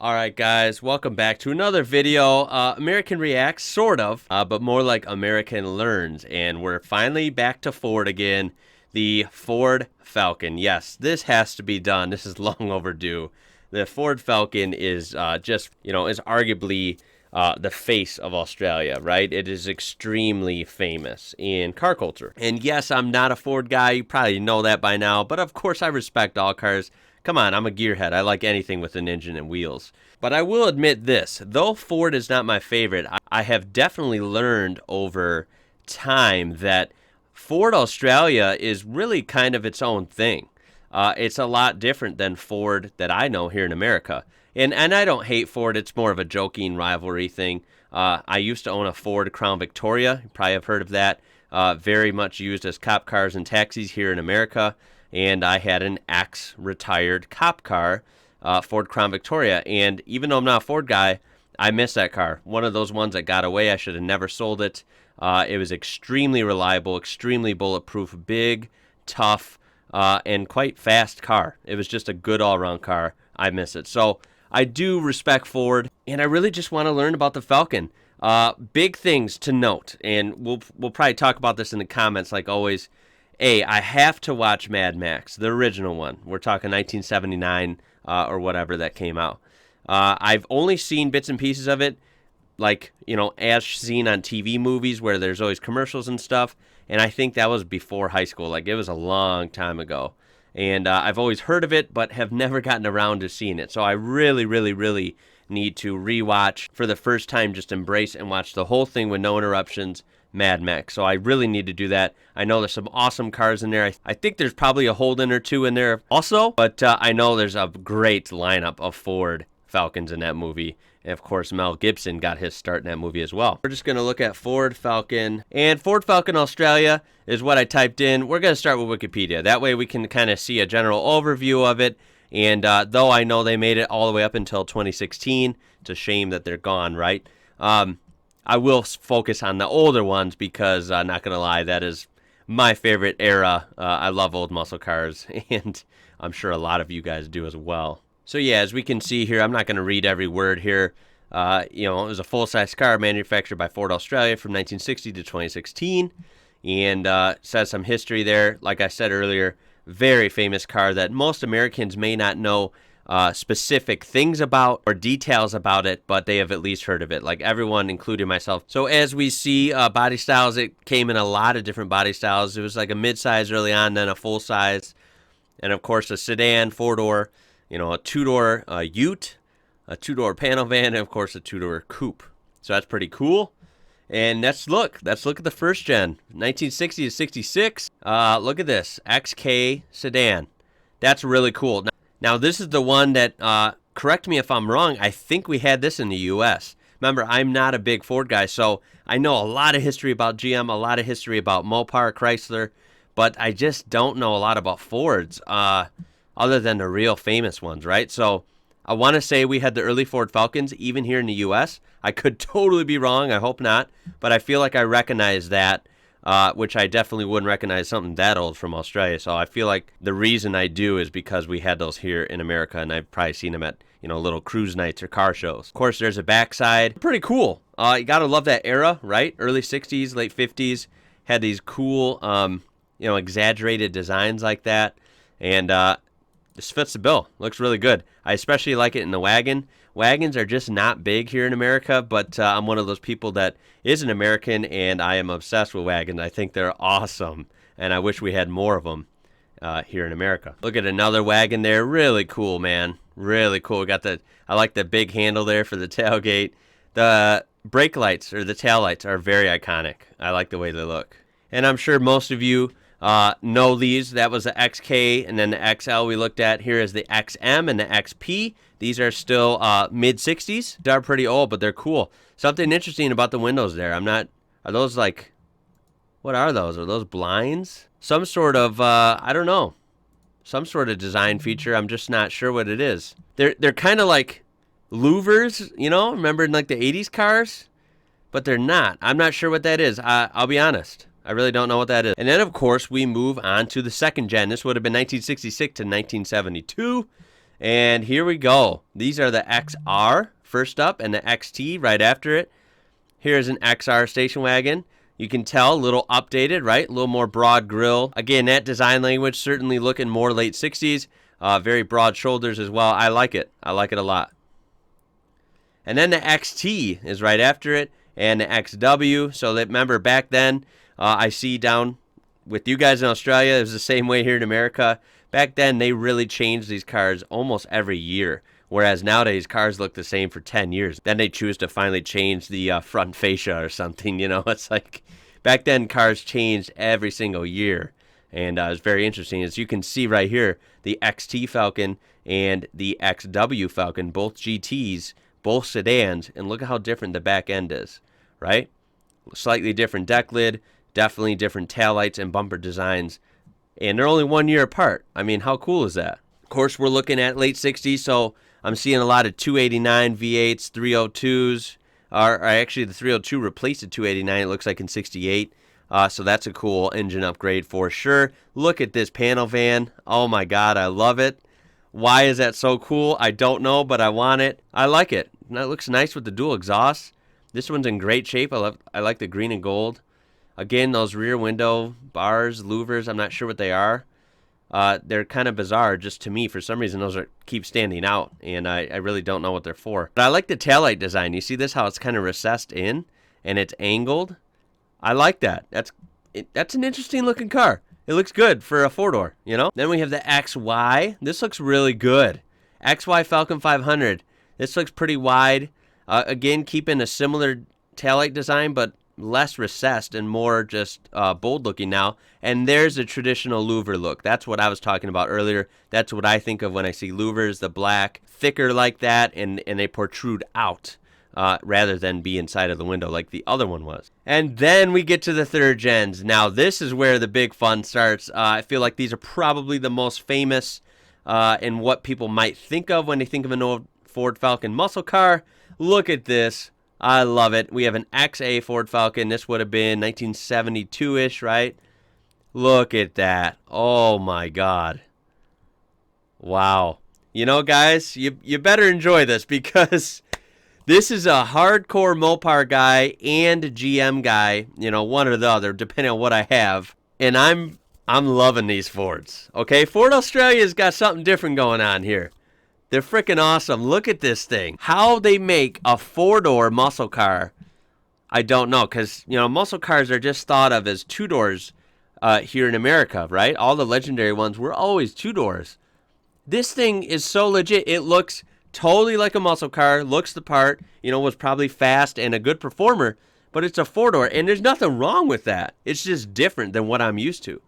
Alright guys, welcome back to another video. American Reacts, sort of, but more like American Learns. And we're finally back to Ford again. The Ford Falcon. Yes, this has to be done. This is long overdue. The Ford Falcon is is arguably the face of Australia, right? It is extremely famous in car culture. And yes, I'm not a Ford guy. You probably know that by now. But of course, I respect all cars. Come on, I'm a gearhead. I like anything with an engine and wheels. But I will admit this, though Ford is not my favorite, I have definitely learned over time that Ford Australia is really kind of its own thing. It's a lot different than Ford that I know here in America. And I don't hate Ford, it's more of a joking rivalry thing. I used to own a Ford Crown Victoria, you probably have heard of that. Very much used as cop cars and taxis here in America. And I had an ex-retired cop car, Ford Crown Victoria. And even though I'm not a Ford guy, I miss that car. One of those ones that got away. I should have never sold it. It was extremely reliable, extremely bulletproof, big, tough, and quite fast car. It was just a good all-around car. I miss it. So I do respect Ford, and I really just want to learn about the Falcon. Big things to note, and we'll probably talk about this in the comments like always. I have to watch Mad Max, the original one. We're talking 1979 or whatever that came out. I've only seen bits and pieces of it, like, as seen on TV movies where there's always commercials and stuff. And I think that was before high school. Like, it was a long time ago. And I've always heard of it, but have never gotten around to seeing it. So I really, really, really need to rewatch for the first time, just embrace and watch the whole thing with no interruptions. Mad Max. So I really need to do that. I know there's some awesome cars in there. I think there's probably a Holden or two in there also, but I know there's a great lineup of Ford Falcons in that movie. And of course, Mel Gibson got his start in that movie as well. We're just going to look at Ford Falcon. And Ford Falcon Australia is what I typed in. We're going to start with Wikipedia. That way we can kind of see a general overview of it. And though I know they made it all the way up until 2016, it's a shame that they're gone, right? I will focus on the older ones because, not going to lie, that is my favorite era. I love old muscle cars, and I'm sure a lot of you guys do as well. So yeah, as we can see here, I'm not going to read every word here. It was a full-size car manufactured by Ford Australia from 1960 to 2016, and says some history there. Like I said earlier, very famous car that most Americans may not know specific things about or details about it, but they have at least heard of it, like everyone, including myself. So as we see body styles, it came in a lot of different body styles. It was like a mid-size early on, then a full-size, and of course a sedan, four-door, a two-door ute, a two-door panel van, and of course a two-door coupe. So that's pretty cool. And let's look at the first gen, 1960 to 66. Look at this, XK sedan. That's really cool. Now, this is the one that, correct me if I'm wrong, I think we had this in the U.S. Remember, I'm not a big Ford guy, so I know a lot of history about GM, a lot of history about Mopar, Chrysler, but I just don't know a lot about Fords, other than the real famous ones, right? So I want to say we had the early Ford Falcons, even here in the U.S. I could totally be wrong, I hope not, but I feel like I recognize that. Which I definitely wouldn't recognize something that old from Australia. So I feel like the reason I do is because we had those here in America, and I've probably seen them at, little cruise nights or car shows. Of course, there's a backside. Pretty cool. You gotta love that era, right? Early 60s, late 50s. Had these cool, exaggerated designs like that. And this fits the bill. Looks really good. I especially like it in the wagon. Wagons are just not big here in America, but I'm one of those people that is an American, and I am obsessed with wagons. I think they're awesome, and I wish we had more of them here in America. Look at another wagon there. Really cool, man. Really cool. I like the big handle there for the tailgate. The brake lights, or the tail lights, are very iconic. I like the way they look. And I'm sure most of you know these. That was the XK, and then the XL we looked at. Here is the XM and the XP. These are still mid-60s. They're pretty old, but they're cool. Something interesting about the windows there. Are those like, what are those? Are those blinds? Some sort of, I don't know. Some sort of design feature. I'm just not sure what it is. They're kind of like louvers, remember in like the 80s cars? But they're not. I'm not sure what that is. I'll be honest. I really don't know what that is. And then, of course, we move on to the second gen. This would have been 1966 to 1972. And here we go. These are the XR first up and the XT right after it. Here's an XR station wagon. You can tell, a little updated, right? A little more broad grille. Again, that design language certainly looking more late 60s. Very broad shoulders as well. I like it. I like it a lot. And then the XT is right after it, and the XW. So that, remember back then, I see down with you guys in Australia, it was the same way here in America. Back then, they really changed these cars almost every year. Whereas nowadays, cars look the same for 10 years. Then they choose to finally change the front fascia or something, you know. It's like, back then, cars changed every single year. And it's very interesting. As you can see right here, the XT Falcon and the XW Falcon, both GTs, both sedans. And look at how different the back end is, right? Slightly different deck lid, definitely different taillights and bumper designs. And they're only 1 year apart. I mean, how cool is that? Of course, we're looking at late 60s, so I'm seeing a lot of 289 V8s, 302s. Or actually, the 302 replaced the 289, it looks like in 68. So that's a cool engine upgrade for sure. Look at this panel van. Oh my God, I love it. Why is that so cool? I don't know, but I want it. I like it. That looks nice with the dual exhausts. This one's in great shape. I like the green and gold. Again, those rear window bars, louvers, I'm not sure what they are. They're kind of bizarre just to me. For some reason, those keep standing out, and I really don't know what they're for. But I like the taillight design. You see this, how it's kind of recessed in, and it's angled? I like that. That's an interesting looking car. It looks good for a four-door, you know? Then we have the XY. This looks really good. XY Falcon 500. This looks pretty wide. Again, keeping a similar taillight design, but less recessed and more just bold looking now. And there's a traditional louver look. That's what I was talking about earlier. That's what I think of when I see louvers, the black, thicker like that, and they protrude out rather than be inside of the window like the other one was. And then we get to the third gens. Now this is where the big fun starts. I feel like these are probably the most famous in what people might think of when they think of an old Ford Falcon muscle car. Look at this. I love it. We have an XA Ford Falcon. This would have been 1972-ish, right? Look at that. Oh, my God. Wow. You know, guys, you better enjoy this because this is a hardcore Mopar guy and GM guy, you know, one or the other, depending on what I have. And I'm loving these Fords, okay? Ford Australia's got something different going on here. They're freaking awesome. Look at this thing. How they make a four-door muscle car, I don't know. Because, you know, muscle cars are just thought of as two doors here in America, right? All the legendary ones were always two doors. This thing is so legit. It looks totally like a muscle car. Looks the part. You know, was probably fast and a good performer. But it's a four-door. And there's nothing wrong with that. It's just different than what I'm used to.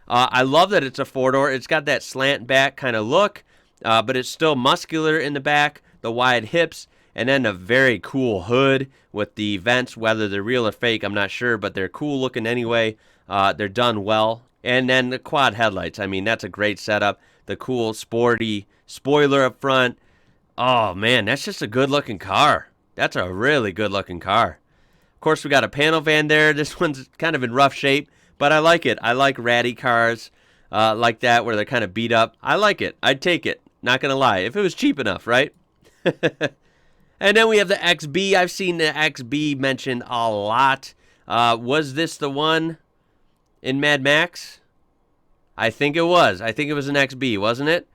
I love that it's a four-door. It's got that slant back kind of look. But it's still muscular in the back, the wide hips, and then a very cool hood with the vents. Whether they're real or fake, I'm not sure, but they're cool looking anyway. They're done well. And then the quad headlights. I mean, that's a great setup. The cool, sporty spoiler up front. Oh, man, that's just a good-looking car. That's a really good-looking car. Of course, we got a panel van there. This one's kind of in rough shape, but I like it. I like ratty cars like that where they're kind of beat up. I like it. I'd take it. Not going to lie. If it was cheap enough, right? And then we have the XB. I've seen the XB mentioned a lot. Was this the one in Mad Max? I think it was. I think it was an XB, wasn't it?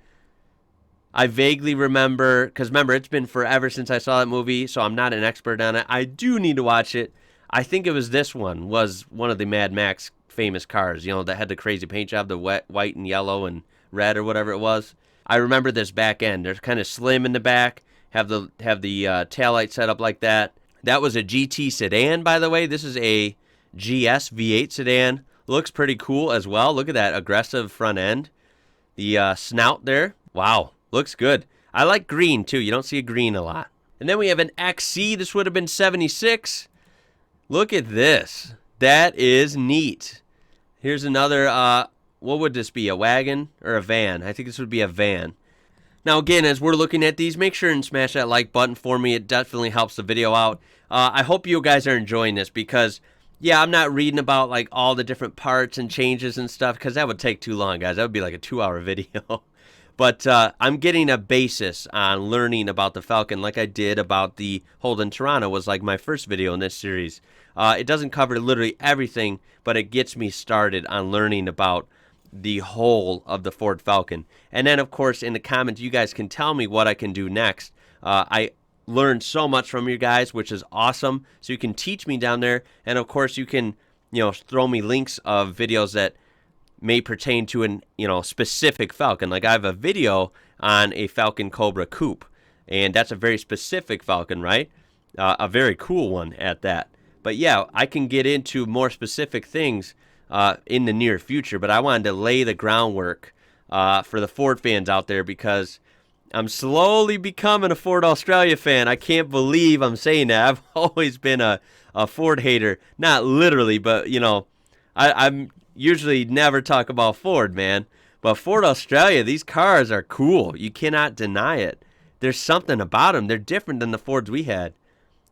I vaguely remember, because remember, it's been forever since I saw that movie, so I'm not an expert on it. I do need to watch it. I think it was this one, was one of the Mad Max famous cars, you know, that had the crazy paint job, the white and yellow and red or whatever it was. I remember this back end. They're kind of slim in the back, have the taillight set up like that. That was a GT sedan, by the way. This is a GS V8 sedan. Looks pretty cool as well. Look at that aggressive front end. The snout there. Wow, looks good. I like green, too. You don't see a green a lot. And then we have an XC. This would have been 76. Look at this. That is neat. Here's another... what would this be, a wagon or a van? I think this would be a van. Now, again, as we're looking at these, make sure and smash that like button for me. It definitely helps the video out. I hope you guys are enjoying this because, yeah, I'm not reading about, like, all the different parts and changes and stuff because that would take too long, guys. That would be like a 2-hour video. But I'm getting a basis on learning about the Falcon like I did about the Holden Toronto was like my first video in this series. It doesn't cover literally everything, but it gets me started on learning about the whole of the Ford Falcon. And then, of course, in the comments, you guys can tell me what I can do next. I learned so much from you guys, which is awesome. So you can teach me down there. And, of course, you can, throw me links of videos that may pertain to an, specific Falcon. Like I have a video on a Falcon Cobra coupe. And that's a very specific Falcon, right? A very cool one at that. But, yeah, I can get into more specific things in the near future, but I wanted to lay the groundwork for the Ford fans out there because I'm slowly becoming a Ford Australia fan. I can't believe I'm saying that. I've always been a Ford hater, not literally, but I'm usually never talk about Ford, man. But Ford Australia, these cars are cool. You cannot deny it. There's something about them. They're different than the Fords we had.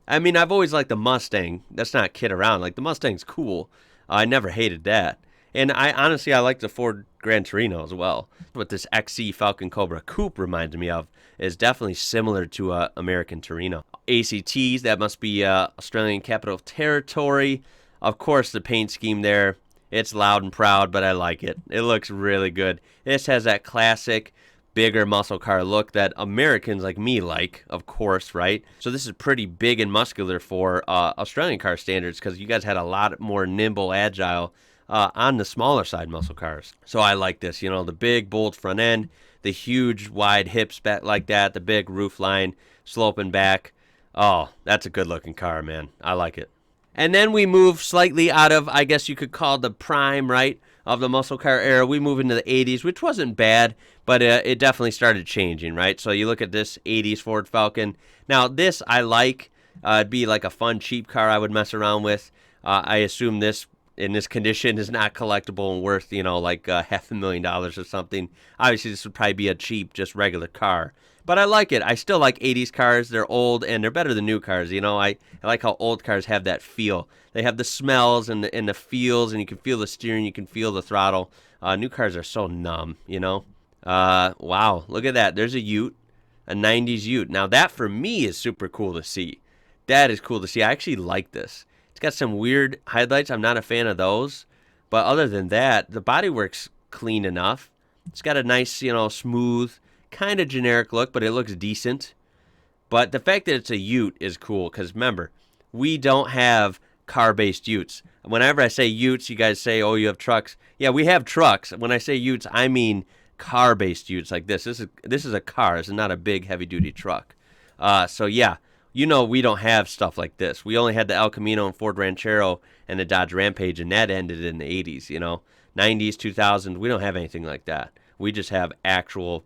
I mean, I've always liked the Mustang. Let's not kid around. Like the Mustang's cool. I never hated that. And I like the Ford Gran Torino as well. What this XC Falcon Cobra Coupe reminds me of is definitely similar to American Torino. ACTs, that must be Australian Capital Territory. Of course, the paint scheme there, it's loud and proud, but I like it. It looks really good. This has that classic bigger muscle car look that Americans like me like, of course, right? So this is pretty big and muscular for Australian car standards because you guys had a lot more nimble, agile on the smaller side muscle cars. So I like this, the big, bold front end, the huge, wide hips back like that, the big roof line sloping back. Oh, that's a good-looking car, man. I like it. And then we move slightly out of, I guess you could call the prime, right, of the muscle car era. We move into the 80s, which wasn't bad, but it definitely started changing, right? So you look at this 80s Ford Falcon. Now, this I like. It'd be like a fun, cheap car I would mess around with. I assume this, in this condition, is not collectible and worth, like $500,000 or something. Obviously, this would probably be a cheap, just regular car. But I like it. I still like 80s cars. They're old, and they're better than new cars. I like how old cars have that feel. They have the smells and the feels, and you can feel the steering, you can feel the throttle. New cars are so numb, Wow, look at that. There's a Ute, a 90s Ute. Now, that for me is super cool to see. That is cool to see. I actually like this. It's got some weird headlights. I'm not a fan of those. But other than that, the bodywork's clean enough. It's got a nice, smooth, kind of generic look, but it looks decent. But the fact that it's a Ute is cool because, remember, we don't have car-based Utes. Whenever I say Utes, you guys say, oh, you have trucks. Yeah, we have trucks. When I say Utes, I mean car-based Utes like this. This is a car. This is not a big, heavy-duty truck. So, yeah, we don't have stuff like this. We only had the El Camino and Ford Ranchero and the Dodge Rampage, and that ended in the 80s, 90s, 2000s. We don't have anything like that. We just have actual,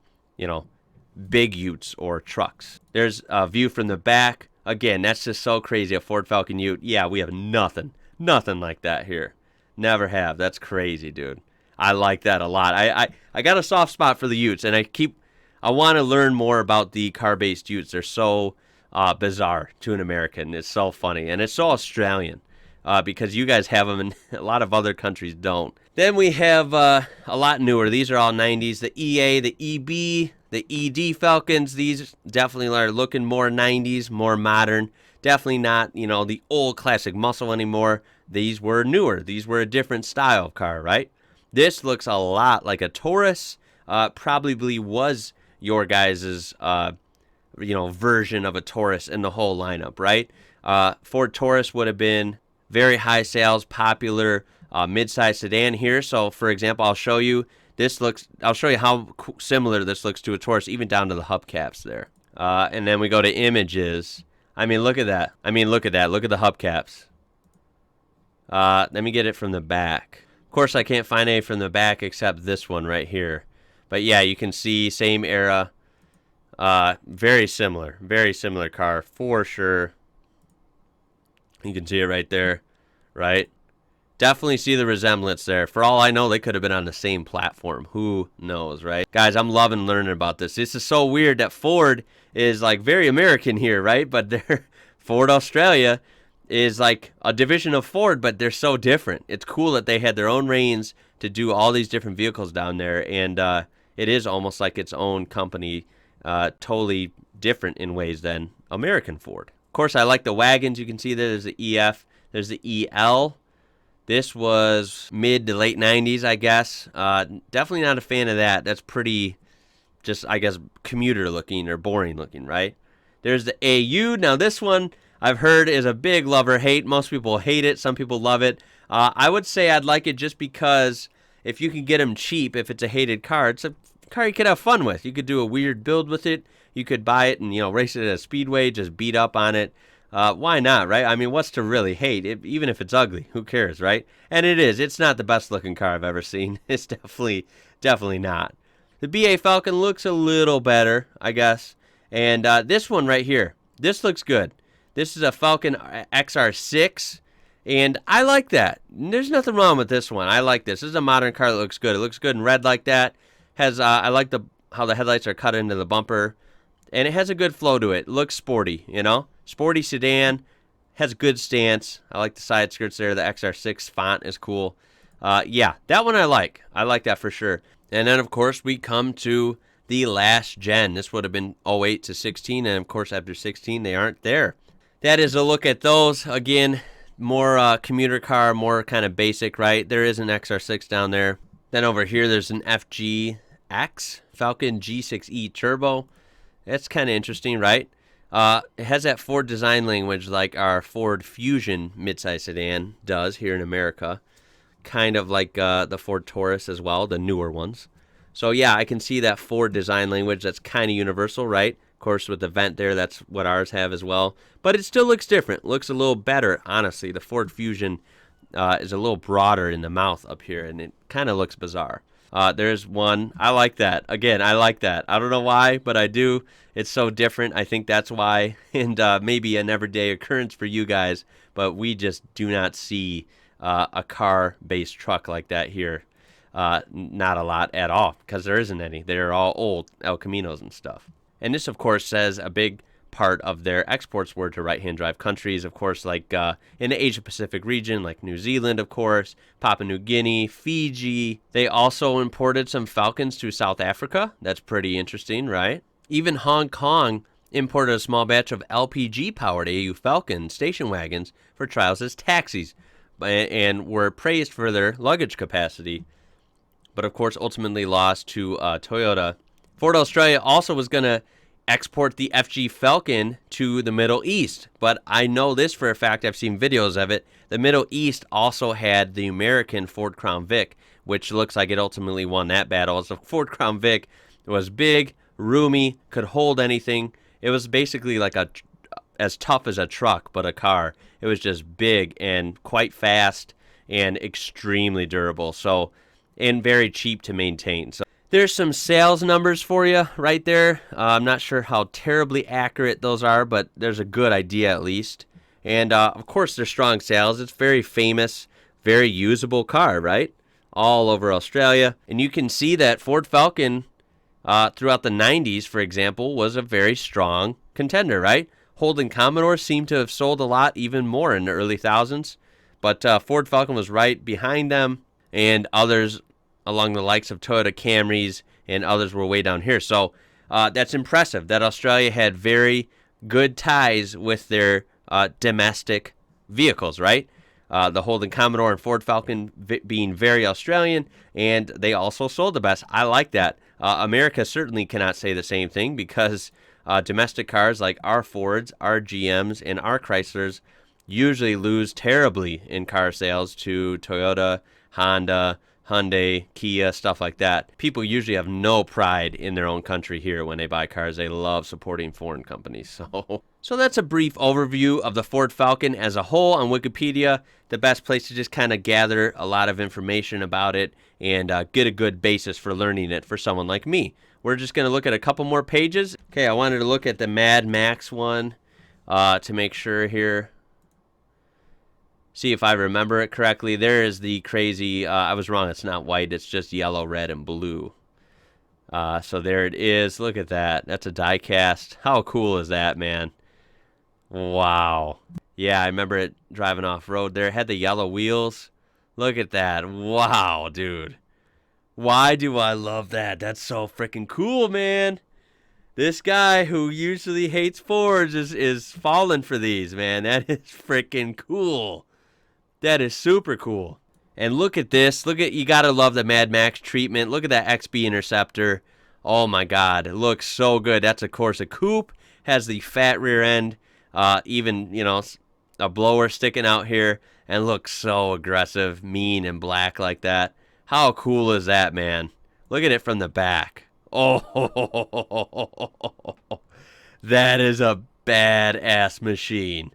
big Utes or trucks. There's a view from the back. Again, that's just so crazy. A Ford Falcon Ute. Yeah, we have nothing like that here. Never have. That's crazy, dude. I like that a lot. I got a soft spot for the Utes, and I want to learn more about the car-based Utes. They're so bizarre to an American. It's so funny, and it's so Australian because you guys have them, and a lot of other countries don't. Then we have a lot newer. These are all 90s. The EA, the EB, the ED Falcons. These definitely are looking more 90s, more modern. Definitely not, the old classic muscle anymore. These were newer. These were a different style of car, right? This looks a lot like a Taurus. Probably was your guys' version of a Taurus in the whole lineup, right? Ford Taurus would have been very high sales, popular mid-size sedan here. So, for example, I'll show you how similar this looks to a Taurus, even down to the hubcaps there. And then we go to images. I mean, look at that. Look at the hubcaps. Let me get it from the back. Of course, I can't find any from the back except this one right here. But yeah, you can see same era. Very similar car for sure. You can see it right there, right? Definitely see the resemblance there. For all I know, they could have been on the same platform. Who knows, right? Guys, I'm loving learning about this. This is so weird that Ford is like very American here, right? But Ford Australia is like a division of Ford, but they're so different. It's cool that they had their own reigns to do all these different vehicles down there, and it is almost like its own company, totally different in ways than American Ford. Of course, I like the wagons. You can see there's the EF, there's the EL. This was mid to late 90s, I guess. Definitely not a fan of that. That's pretty, just, I guess, commuter looking or boring looking, right? There's the AU. Now, this one I've heard is a big love-or-hate. Most people hate it. Some people love it. I would say I'd like it just because if you can get them cheap, if it's a hated car, it's a car you could have fun with. You could do a weird build with it. You could buy it and, race it at a speedway, just beat up on it. Why not, right? I mean, what's to really hate? Even if it's ugly, who cares, right? And it is. It's not the best looking car I've ever seen. It's definitely not. The BA Falcon looks a little better, I guess. And this one right here, this looks good. This is a Falcon XR6, and I like that. There's nothing wrong with this one. I like this. This is a modern car that looks good. It looks good in red like that. I like how the headlights are cut into the bumper, and it has a good flow to it. It looks sporty, Sporty sedan, has good stance. I like the side skirts there. The XR6 font is cool. Yeah, that one I like. I like that for sure. And then, of course, we come to the last gen. This would have been 08 to 16, and, of course, after 16, they aren't there. That is a look at those. Again, more commuter car, more kind of basic, right? There is an XR6 down there. Then over here, there's an FGX, Falcon G6E Turbo. That's kind of interesting, right? It has that Ford design language like our Ford Fusion midsize sedan does here in America. Kind of like the Ford Taurus as well, the newer ones. So yeah, I can see that Ford design language. That's kind of universal, right? Of course, with the vent there, that's what ours have as well. But it still looks different. Looks a little better, honestly. The Ford Fusion is a little broader in the mouth up here, and it kind of looks bizarre. There's one. I like that. Again, I like that. I don't know why, but I do. It's so different. I think that's why. And maybe an everyday occurrence for you guys, but we just do not see a car-based truck like that here. Not a lot at all, because there isn't any. They're all old El Caminos and stuff. And this, of course, says a big part of their exports were to right-hand drive countries, of course, like in the Asia-Pacific region, like New Zealand, of course, Papua New Guinea, Fiji. They also imported some Falcons to South Africa. That's pretty interesting, right? Even Hong Kong imported a small batch of LPG-powered AU Falcon station wagons for trials as taxis and were praised for their luggage capacity, but of course ultimately lost to Toyota. Ford Australia also was going to export the FG Falcon to the Middle East, but I know this for a fact. I've seen videos of it. The Middle East also had the American Ford Crown Vic, which looks like it ultimately won that battle. So Ford Crown Vic was big, roomy, could hold anything. It was basically like as tough as a truck, but a car. It was just big and quite fast and extremely durable. And very cheap to maintain. So there's some sales numbers for you right there. I'm not sure how terribly accurate those are, but there's a good idea at least. And of course, they're strong sales. It's very famous, very usable car, right? All over Australia. And you can see that Ford Falcon throughout the 90s, for example, was a very strong contender, right? Holden Commodore seemed to have sold a lot, even more in the early thousands. But Ford Falcon was right behind them, and others along the likes of Toyota Camrys and others were way down here. So that's impressive that Australia had very good ties with their domestic vehicles, right? The Holden Commodore and Ford Falcon being very Australian, and they also sold the best. I like that. America certainly cannot say the same thing because domestic cars like our Fords, our GMs, and our Chryslers usually lose terribly in car sales to Toyota, Honda, Hyundai, Kia, stuff like that. People usually have no pride in their own country here when they buy cars. They love supporting foreign companies. So that's a brief overview of the Ford Falcon as a whole on Wikipedia. The best place to just kind of gather a lot of information about it and get a good basis for learning it for someone like me. We're just going to look at a couple more pages. Okay, I wanted to look at the Mad Max one to make sure here. See if I remember it correctly. There is the crazy, I was wrong, it's not white, it's just yellow, red, and blue. So there it is. Look at that. That's a die cast. How cool is that, man? Wow. Yeah, I remember it driving off-road there. It had the yellow wheels. Look at that. Wow, dude. Why do I love that? That's so freaking cool, man. This guy who usually hates Fords is falling for these, man. That is freaking cool. That is super cool. And look at this. You gotta love the Mad Max treatment. Look at that XB Interceptor. Oh my God, it looks so good. That's of course a coupe. Has the fat rear end. Even, a blower sticking out here. And looks so aggressive, mean, and black like that. How cool is that, man? Look at it from the back. Oh, that is a badass machine.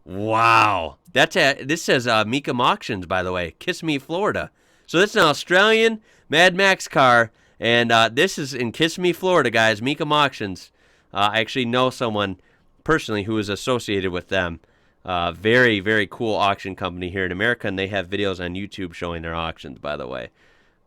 Wow. This says Mecum Auctions, by the way. Kissimmee, Florida. So this is an Australian Mad Max car, and this is in Kissimmee, Florida, guys. Mecum Auctions. I actually know someone personally who is associated with them. Very, very cool auction company here in America, and they have videos on YouTube showing their auctions, by the way.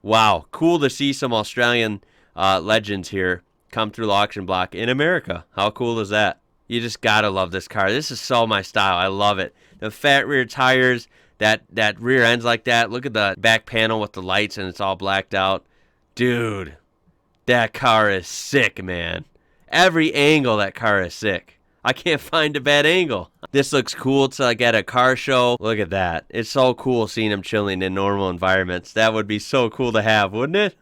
Wow. Cool to see some Australian legends here come through the auction block in America. How cool is that? You just gotta love this car. This is so my style. I love it. The fat rear tires, that rear end's like that. Look at the back panel with the lights and it's all blacked out. Dude, that car is sick, man. Every angle that car is sick. I can't find a bad angle. This looks cool to like at a car show. Look at that. It's so cool seeing him chilling in normal environments. That would be so cool to have, wouldn't it?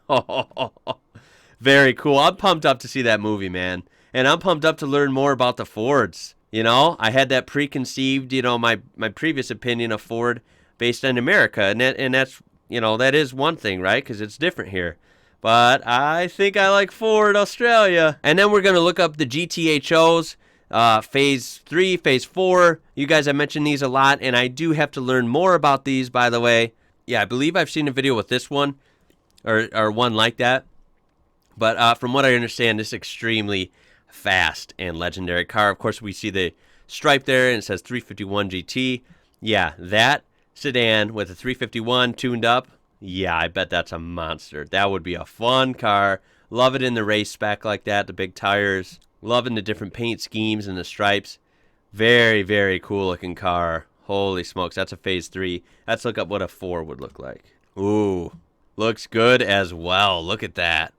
Very cool. I'm pumped up to see that movie, man. And I'm pumped up to learn more about the Fords. I had that preconceived, my previous opinion of Ford based on America. And that's, that is one thing, right? Because it's different here. But I think I like Ford Australia. And then we're going to look up the GTHOs, Phase 3, Phase 4. You guys have mentioned these a lot. And I do have to learn more about these, by the way. Yeah, I believe I've seen a video with this one. Or one like that. But from what I understand, this is extremely fast and legendary car. Of course, we see the stripe there and it says 351 GT. Yeah, that sedan with a 351 tuned up. Yeah, I bet that's a monster. That would be a fun car. Love it in the race spec like that, the big tires. Loving the different paint schemes and the stripes. Very, very cool looking car. Holy smokes, that's a Phase 3. Let's look up what a 4 would look like. Ooh, looks good as well. Look at that.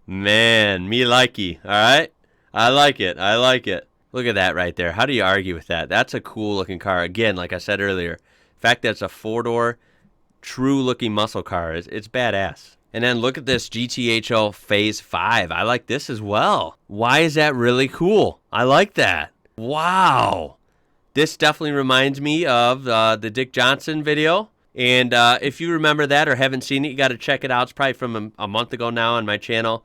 Man, me likey, all right? I like it. Look at that right there. How do you argue with that? That's a cool looking car. Again, like I said earlier, the fact that it's a 4-door, true looking muscle car, it's badass. And then look at this GTHO Phase 5. I like this as well. Why is that really cool? I like that. Wow. This definitely reminds me of the Dick Johnson video. And if you remember that or haven't seen it, you got to check it out. It's probably from a month ago now on my channel.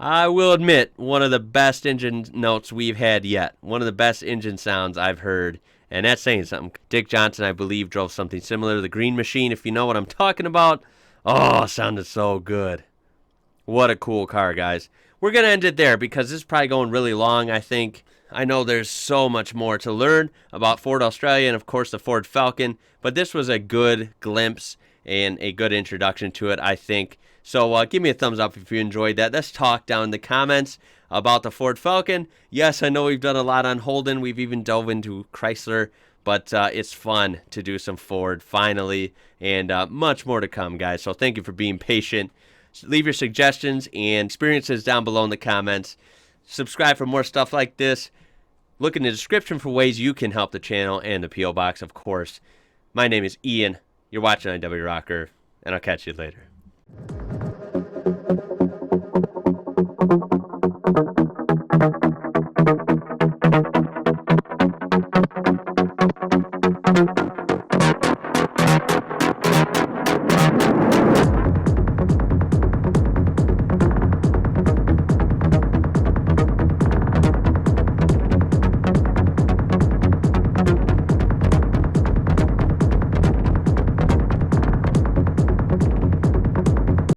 I will admit, one of the best engine notes we've had yet. One of the best engine sounds I've heard. And that's saying something. Dick Johnson, I believe, drove something similar to the Green Machine, if you know what I'm talking about. Oh, sounded so good. What a cool car, guys. We're going to end it there because this is probably going really long, I think. I know there's so much more to learn about Ford Australia and, of course, the Ford Falcon. But this was a good glimpse and a good introduction to it, I think. So give me a thumbs up if you enjoyed that. Let's talk down in the comments about the Ford Falcon. Yes, I know we've done a lot on Holden. We've even dove into Chrysler. But it's fun to do some Ford finally. And much more to come, guys. So thank you for being patient. Leave your suggestions and experiences down below in the comments. Subscribe for more stuff like this. Look in the description for ways you can help the channel and the P.O. Box, of course. My name is Ian. You're watching IWrocker, and I'll catch you later.